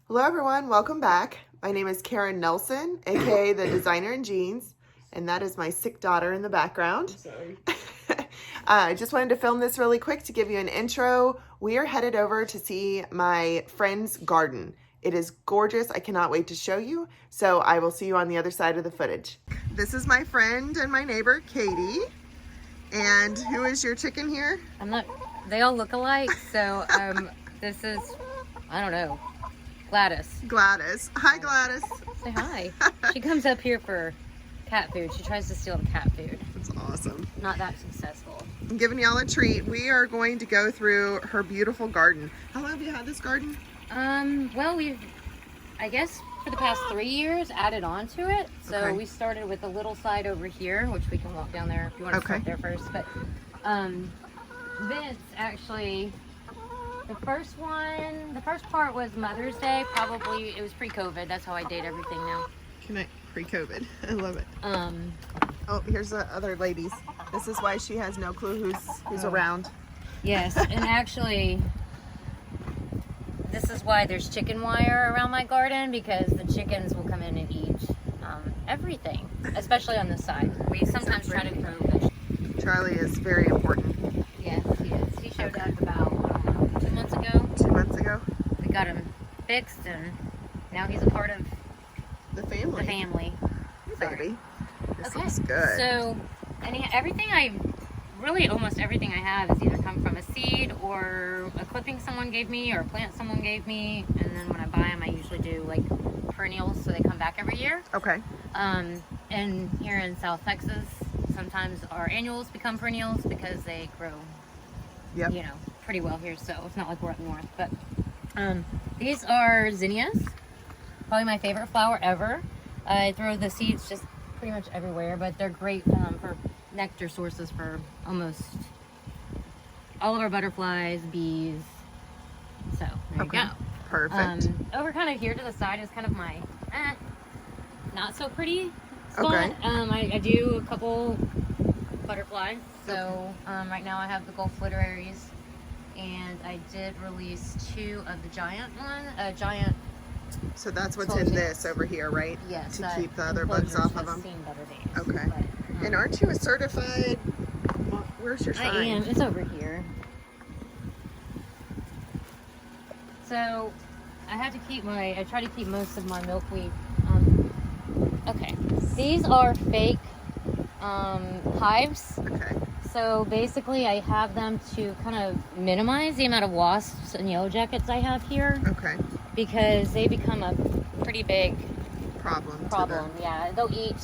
Hello everyone, welcome back. My name is Karen Nelson, aka the Designer in Jeans, and that is my sick daughter in the background. Sorry. I just wanted to film this really quick to give you an intro. We are headed over to see my friend's garden. It is gorgeous. I cannot wait to show you. So I will see you on the other side of the footage. This is my friend and my neighbor, Katie. And who is your chicken here? They all look alike, so this is, I don't know, Gladys. Gladys. Hi, Gladys. Say hi. She comes up here for cat food. She tries to steal the cat food. That's awesome. Not that successful. I'm giving y'all a treat. We are going to go through her beautiful garden. How long have you had this garden? Well, we've, I guess, for the past 3 years, added on to it. So Okay. we started with the little side over here, which we can walk down there if you want to start there first. But this actually, the first part was Mother's Day. Probably, it was pre-COVID. That's how I date everything now. Connect pre-COVID. I love it. Oh, here's the other ladies. This is why she has no clue who's around. Yes, and actually, this is why there's chicken wire around my garden, because the chickens will come in and eat everything, especially on this side. We sometimes try to grow vegetables. Charlie is very important. Yes, he is. He showed up about 2 months ago. 2 months ago. We got him fixed, and now he's a part of The family. the family. Hey, baby. This Okay. looks good. So, almost everything I have has either come from a seed or a clipping someone gave me or a plant someone gave me. And then when I buy them, I usually do like perennials, so they come back every year. Okay. And here in South Texas, sometimes our annuals become perennials because they grow, Yep. you know, pretty well here. So it's not like we're up north. But these are zinnias, probably my favorite flower ever. I throw the seeds just pretty much everywhere, but they're great for nectar sources for almost all of our butterflies, bees. So there you go. Perfect. Over kind of here to the side is kind of my not so pretty spot. Okay. I do a couple butterflies. So right now I have the Gulf literaries, and I did release 2 of the giant giant. So that's what's Told in you. this over here, right? Yes. To keep the other bugs off of them. Seen better days, Okay. but, And aren't you a certified? Where's your sign? I am. It's over here. So I try to keep most of my milkweed. Okay. These are fake hives. Okay. So basically I have them to kind of minimize the amount of wasps and yellow jackets I have here, Okay. because they become a pretty big Problem. Yeah, they'll eat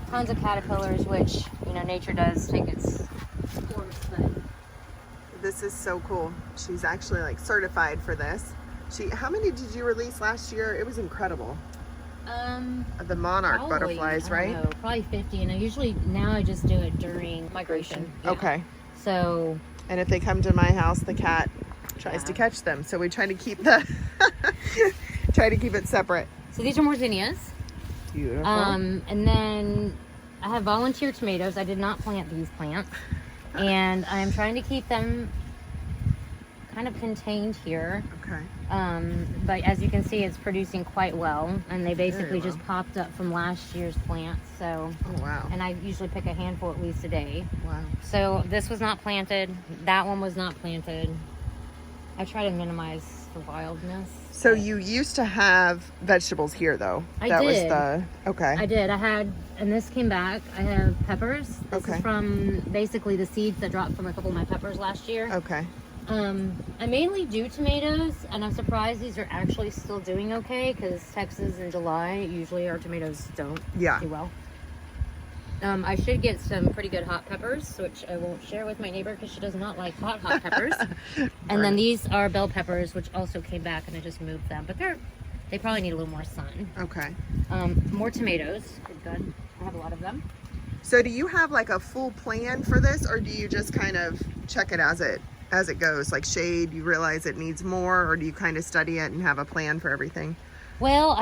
tons of caterpillars, which, you know, nature does take its course, but This is so cool. She's actually like certified for this. How many did you release last year? It was incredible. The monarch probably, butterflies, I don't right? know, probably 50, and I just do it during migration. Yeah. Okay. So, And if they come to my house, the cat tries Yeah. to catch them. So we try to keep it separate. so these are more zinnias. Beautiful. And then I have volunteer tomatoes. I did not plant these plants, and I'm trying to keep them kind of contained here. Okay. But as you can see, it's producing quite well, and they basically well. just popped up from last year's plants. So, Oh, wow. and I usually pick a handful at least a day. Wow. So this was not planted. That one was not planted. I try to minimize the wildness. So but you used to have vegetables here, though. I that did. was okay. I did. And this came back. I have peppers. This Okay. is from basically the seeds that dropped from a couple of my peppers last year. Okay. I mainly do tomatoes, and I'm surprised these are actually still doing okay, because Texas in July, usually our tomatoes don't Yeah. do well. I should get some pretty good hot peppers, which I won't share with my neighbor because she does not like hot peppers. And then these are bell peppers, which also came back, and I just moved them, but they probably need a little more sun. Okay. More tomatoes. Good. I have a lot of them. So do you have like a full plan for this, or do you just kind of check it as it goes? Like shade, you realize it needs more, or do you kind of study it and have a plan for everything? Well,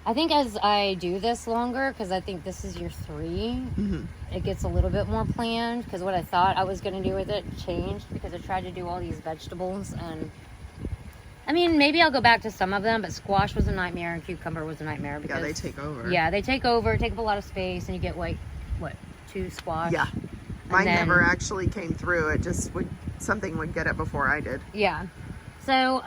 I think as I do this longer, because I think this is year 3, it gets a little bit more planned, because what I thought I was going to do with it changed, because I tried to do all these vegetables, and I mean, maybe I'll go back to some of them, but squash was a nightmare and cucumber was a nightmare because Yeah, they take over. Yeah, they take over, take up a lot of space, and you get like what, 2 squash. Yeah, mine never actually came through. It just would, something would get it before I did. Yeah. So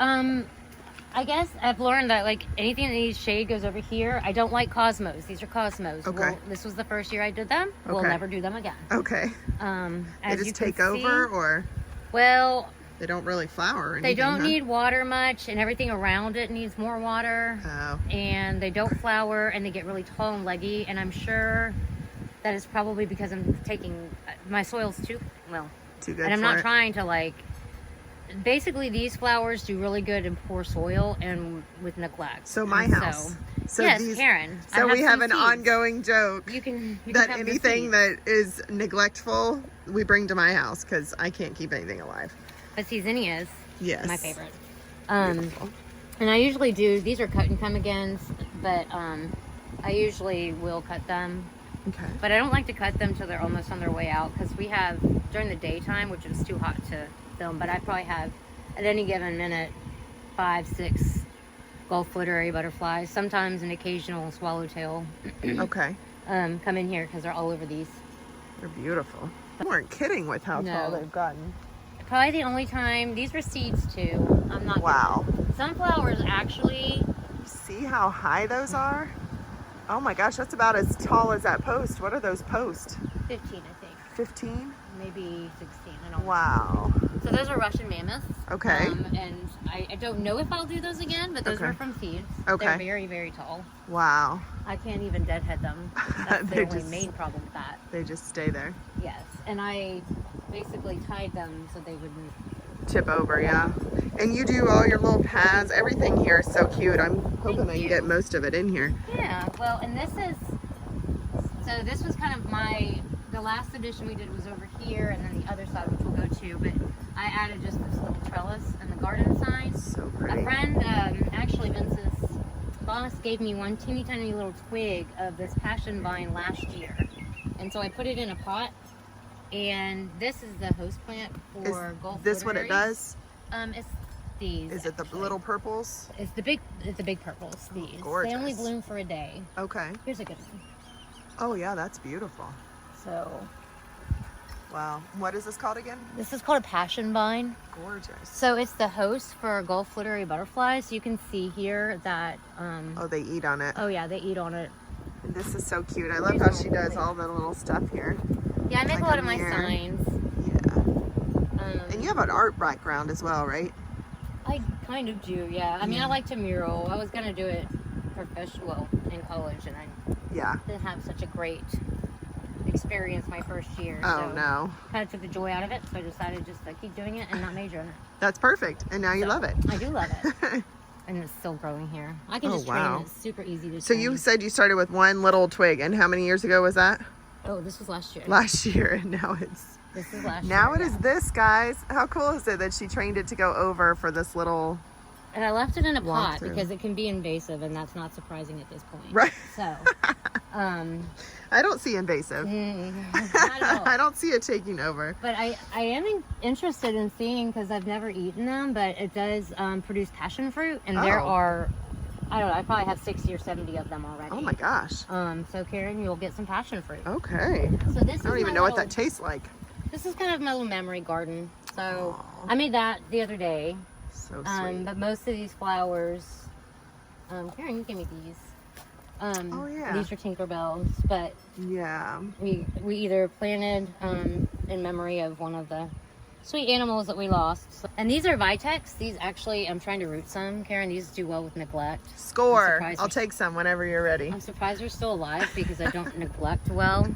I guess I've learned that like anything that needs shade goes over here. I don't like cosmos. These are cosmos. Okay. Well, this was the first year I did them. We'll never do them again. Okay. As They you just can take over, see, or well, they don't really flower or anything. they don't huh? need water much, and everything around it needs more water. Oh. And they don't flower, and they get really tall and leggy. And I'm sure that is probably because I'm taking my soil's too good. And I'm not trying to like. Basically, these flowers do really good in poor soil and with neglect. So my house. So yes, these, Karen. So we have an ongoing joke you can that have anything that is neglectful, we bring to my house because I can't keep anything alive. But see, zinnias, yes, my favorite. Beautiful. And I usually do. These are cut and come agains, but I usually will cut them. Okay. But I don't like to cut them till they're almost on their way out because we have during the daytime, which is too hot to film. But I probably have at any given minute 5, 6 Gulf literary butterflies, sometimes an occasional swallowtail. Okay. Come in here because they're all over these. They're beautiful. You weren't kidding with how tall they've gotten. Probably the only time. These were seeds too. I'm not. Wow. Kidding. Sunflowers actually. See how high those are? Oh my gosh, that's about as tall as that post. What are those posts? 15, I think. 15? Maybe 16. I don't know. Wow. So those are Russian mammoths. Okay. And I don't know if I'll do those again, but those were from seeds. Okay. They're very, very tall. Wow. I can't even deadhead them. That's the only main problem with that. They just stay there. Yes. And I basically tied them so they wouldn't tip over, yeah. And you do all your little paths. Everything here is so cute. I'm hoping I can get most of it in here. Yeah. Well, and this was kind of the last edition we did was over here, and then the other side, which we'll go to, but I added just this little trellis and the garden sign. So pretty. A friend, actually Vince's boss, gave me one teeny tiny little twig of this passion vine last year. And so I put it in a pot, and this is the host plant for Gulf Is this what it does? It's these. Is it the little purples? It's the big purples, these. Gorgeous. They only bloom for a day. Okay. Here's a good one. Oh yeah, that's beautiful. So. Wow. What is this called again? This is called a passion vine. Gorgeous. So it's the host for Gulf literary butterflies. You can see here that. Oh, they eat on it. Oh yeah, they eat on it. And this is so cute. I love how she does all the little stuff here. Yeah, I make like a lot a of my mirror. signs. Yeah. And you have an art background as well, right? I kind of do, yeah. I mean, I like to mural. I was gonna do it professional in college, and I didn't have such a great experience my first year. Oh, no. Kind of took the joy out of it, so I decided just to keep doing it and not major in it. That's perfect. And now you love it. I do love it. And it's still growing here. I can just train it. It's super easy to So train. you said you started with one little twig, and how many years ago was that? Oh, this was last year. Last year, and now it's... This is last year. Now it is this, guys. How cool is it that she trained it to go over for this little... And I left it in a pot through. because it can be invasive, and that's not surprising at this point. Right. So, I don't see invasive. I don't see it taking over. But I am interested in seeing, because I've never eaten them, but it does produce passion fruit, and there are, I don't know, I probably have 60 or 70 of them already. Oh my gosh. So Karen, you'll get some passion fruit. Okay. So this I don't even know what that tastes like. This is kind of my little memory garden. So I made that the other day. So sweet. But most of these flowers, Karen, you gave me these. These are Tinkerbells, but we either planted in memory of one of the sweet animals that we lost. And these are Vitex. These actually, I'm trying to root some, Karen. These do well with neglect. Score! I'll take some whenever you're ready. I'm surprised they're still alive because I don't neglect well.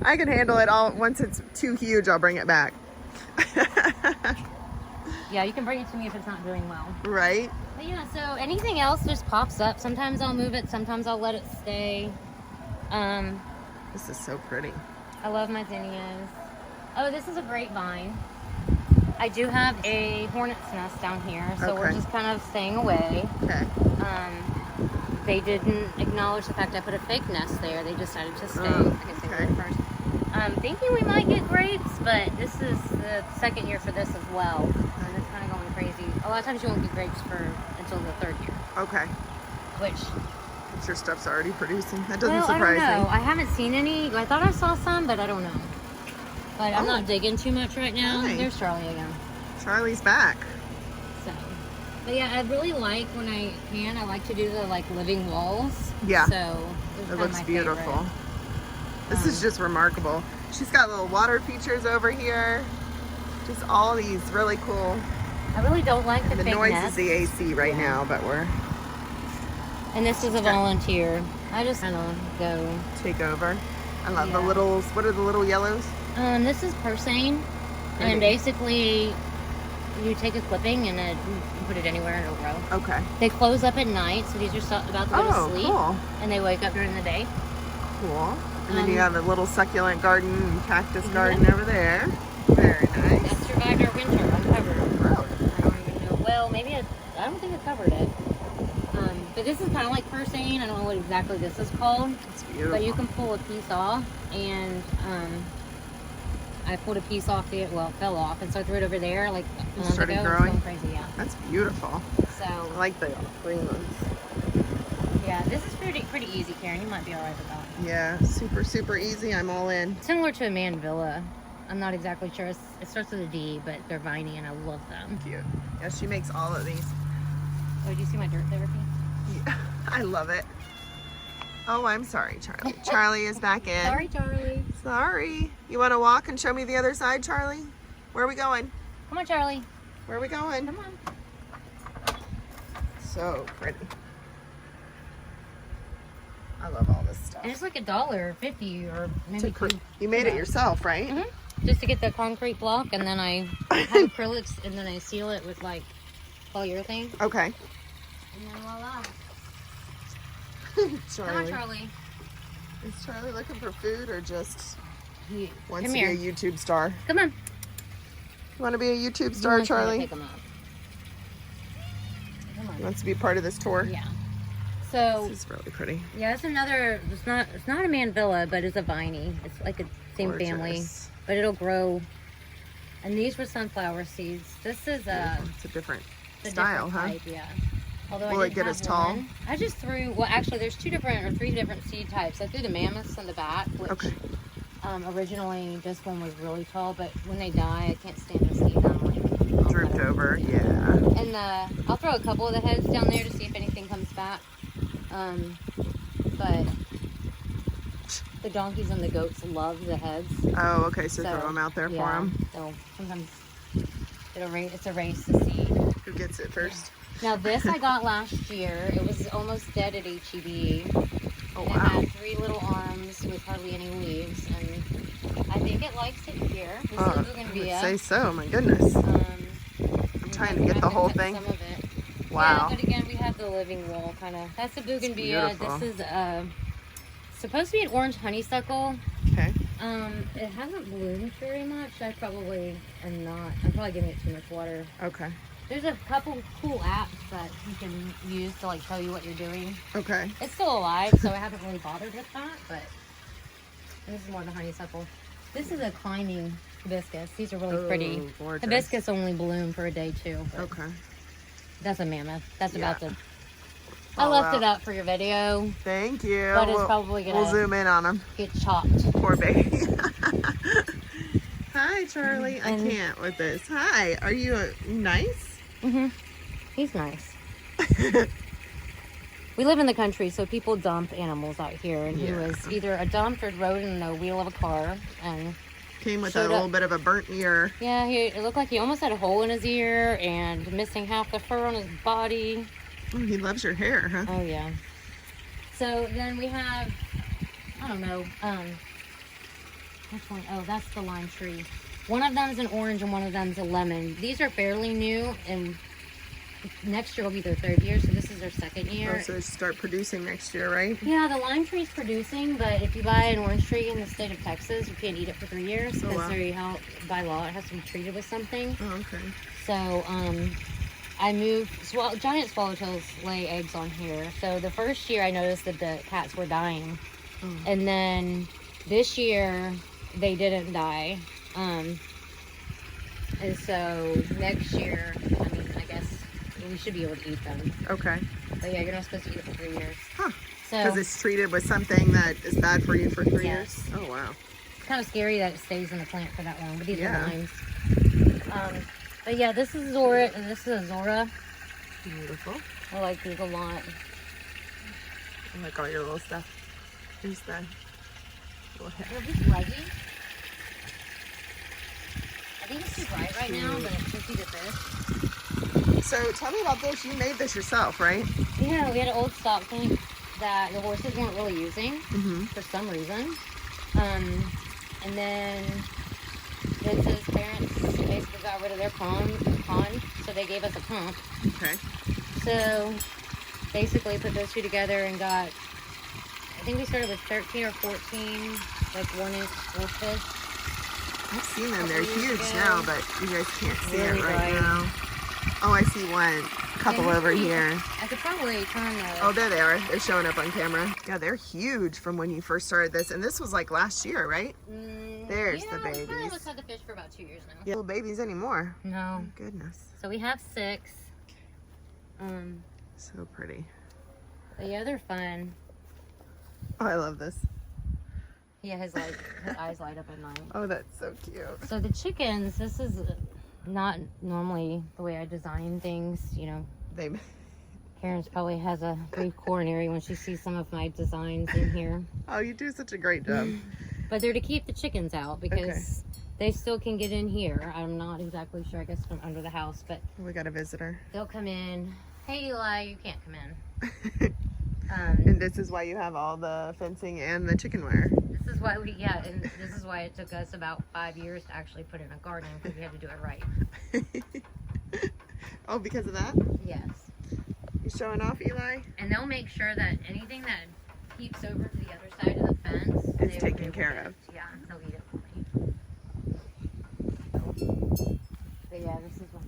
I can handle it all. Once it's too huge, I'll bring it back. Yeah, you can bring it to me if it's not doing well. Right? But yeah, so anything else just pops up. Sometimes I'll move it, sometimes I'll let it stay. This is so pretty. I love my zinnias. Oh, this is a grapevine. I do have a hornet's nest down here, so we're just kind of staying away. Okay. They didn't acknowledge the fact I put a fake nest there. They decided to stay. I guess they were there first. I'm thinking we might get grapes, but this is the second year for this as well. So I'm just kind of going crazy. A lot of times you won't get grapes until the 3rd year. Okay. Which Your stuff's already producing. That doesn't I surprise don't know. me. I haven't seen any. I thought I saw some, but I don't know. But I'm not digging too much right now. Hi. There's Charlie again. Charlie's back. So, but yeah, I really like when I can. I like to do the like living walls. Yeah. So It looks beautiful. This is just remarkable. She's got little water features over here. Just all these really cool. I really don't like the The big noise nest. is the AC right now, but we're And this is a volunteer. I just kind of go. take over. I love the Yeah. littles. What are the little yellows? This is persane, and basically you take a clipping and you put it anywhere and it'll grow. Okay. They close up at night, so these are about to go to sleep, Cool. and they wake up during the day. Cool. And then you have a little succulent garden and cactus garden over there. Very That nice. survived our winter uncovered. Really? I don't even know. Well, maybe I don't think it covered it. But this is kind of like persane. I don't know what exactly this is called. It's beautiful. But you can pull a piece off, and I pulled a piece off it fell off, and so I threw it over there like a month started ago. growing? It's going crazy, yeah. That's beautiful. So I like the green ones. yeah, this is pretty easy, Karen. You might be alright with that. Yeah, super, super easy. I'm all in. Similar to a mandvilla. I'm not exactly sure. It starts with a D, but they're viney, and I love them. Cute. Yeah, she makes all of these. Oh, did you see my dirt therapy? Yeah, I love it. Oh, I'm sorry, Charlie. Charlie is back in. Sorry, Charlie. Sorry. You want to walk and show me the other side, Charlie? Where are we going? Come on, Charlie. Where are we going? Come on. So pretty. I love all this stuff. And it's like $1.50 or maybe $2. You made it yourself, right? Mm-hmm. Just to get the concrete block, and then I have acrylics, and then I seal it with like polyurethane. Okay. And then voila. Charlie. Come on, Charlie. Is Charlie looking for food or just wants Come to here. be a YouTube star? Come on. You want to be a YouTube He star, wants me to Charlie? pick 'em up. Come on. He wants to be part of this tour? Yeah. So This is really pretty. yeah, it's another. It's not a mandvilla, but it's a viney. It's like a same family, Gorgeous. but it'll grow. And these were sunflower seeds. This is It's a different a style, different huh? type, yeah. Although Will I it did get have as tall? one. I just threw. Well, actually, there's 3 different seed types. I threw the mammoths in the back, which Okay. originally this one was really tall, but when they die, I can't stand to see them like all Drooped cut up. over, yeah. And I'll throw a couple of the heads down there to see if anything comes back. But the donkeys and the goats love the heads. Oh, okay, so throw them out there for them. They'll sometimes it's a race to see. Who gets it first? Now this I got last year. It was almost dead at HEB. Oh, And it wow. had 3 little arms with hardly any leaves, and I think it likes it here. This is I would bougainvillea. say so, my goodness. I'm trying to get the whole thing. Some of it. Wow. Yeah, but again, we have the living wall kind of. That's a bougainvillea. beautiful. This is supposed to be an orange honeysuckle. Okay. It hasn't bloomed very much. I probably am not. I'm probably giving it too much water. Okay. There's a couple cool apps that you can use to like tell you what you're doing. Okay. It's still alive, so I haven't really bothered with that. But this is more the honeysuckle. This is a climbing hibiscus. These are really pretty. Oh, gorgeous. Hibiscus only bloom for a day too. But Okay. that's a mammoth. That's Yeah. about to. I Oh, left wow. it up for your video. Thank you. But it's probably gonna- We'll zoom in on him. Get chopped. Poor baby. Hi, Charlie. I And- can't with this. Hi. Are you nice? He's nice. We live in the country, so people dump animals out here, and he Yeah. was either a dumped or rode in the wheel of a car, and Came with a Showed little up. bit of a burnt ear. yeah, it looked like he almost had a hole in his ear and missing half the fur on his body. Oh, he loves your hair, huh? Oh yeah. So then we have, I don't know, which one? Oh, that's the lime tree. One of them's an orange and one of them's a lemon. These are fairly new, and next year will be their 3rd year, so this is their 2nd year. Oh, so start producing next year, right? Yeah, the lime tree's producing, but if you buy an orange tree in the state of Texas, you can't eat it for 3 years Oh, because wow. by law it has to be treated with something. Oh, okay. So I moved. Giant swallowtails lay eggs on here. So the first year I noticed that the cats were dying, and then this year they didn't die. And so next year, I mean, we should be able to eat them. Okay. But yeah, you're not supposed to eat it for 3 years. Huh. So Because it's treated with something that is bad for you for 3 Yes. years? Oh, wow. it's kind of scary that it stays in the plant for that long. But these Yeah. are limes. But yeah, this is Zora and this is Azora. Beautiful. I like these a lot. I like all your little stuff. Here's the little head. Are these leggy? I think it's too bright right now, but it's just either fish. So tell me about this. You made this yourself, right? Yeah, we had an old stock tank that the horses weren't really using for some reason. And then Vince's parents basically got rid of their pond, so they gave us a pump. Okay. So basically put those two together and got, I think we started with 13 or 14, like 1-inch wolf fish. I've seen them. They're Couple years huge ago. now, but you guys can't see Really it right bright. now. Oh, I see one. Couple over here. I could probably turn the... Oh, there they are. They're showing up on camera. Yeah, they're huge from when you first started this. And this was like last year, right? There's the Yeah, babies. we've had the fish for about 2 years now. Yeah, little babies anymore. No. Oh, goodness. So we have 6. So pretty. But yeah, they're fun. Oh, I love this. Yeah, his eyes light up at night. Oh, that's so cute. So the chickens, this is not normally the way I design things. You know, They. Karen's probably has a brief coronary when she sees some of my designs in here. Oh, you do such a great job. But they're to keep the chickens out because they still can get in here. I'm not exactly sure, I guess from under the house, but We got a visitor. they'll come in. Hey Eli, you can't come in. And this is why you have all the fencing and the chicken wire. This is why and this is why it took us about 5 years to actually put in a garden because we had to do it right. Oh, because of that? Yes. You showing off, Eli? And they'll make sure that anything that peeps over to the other side of the fence It's they will taken be able care to- of. Yeah, they'll eat it for me. But yeah, this is one.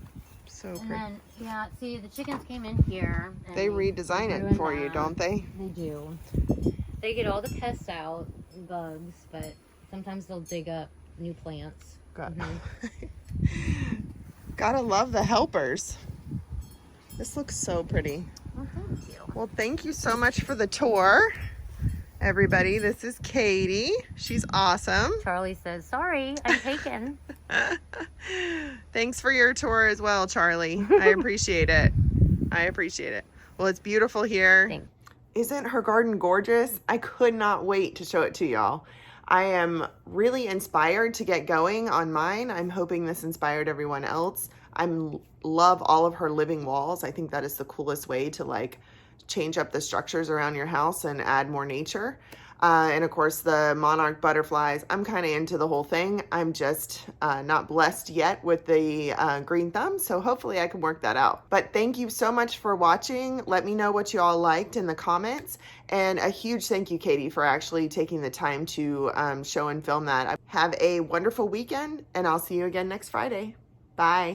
So And pretty. then, yeah, see, the chickens came in here. And They redesign it ruined for you, that. don't they? They do. They get all the pests out, bugs, but sometimes they'll dig up new plants. Got- Mhm. Gotta love the helpers. This looks so pretty. Well, thank you. Well, thank you so much for the tour, everybody. This is Katie. She's awesome. Charlie says, sorry, I'm taken. Thanks for your tour as well, Charlie. I appreciate it. I appreciate it. Well, it's beautiful here. Thanks. Isn't her garden gorgeous? I could not wait to show it to y'all. I am really inspired to get going on mine. I'm hoping this inspired everyone else. Love all of her living walls. I think that is the coolest way to like change up the structures around your house and add more nature. And of course the monarch butterflies. I'm kind of into the whole thing. I'm just not blessed yet with the green thumb. So hopefully I can work that out. But thank you so much for watching. Let me know what you all liked in the comments. And a huge thank you, Katie, for actually taking the time to show and film that. Have a wonderful weekend and I'll see you again next Friday. Bye.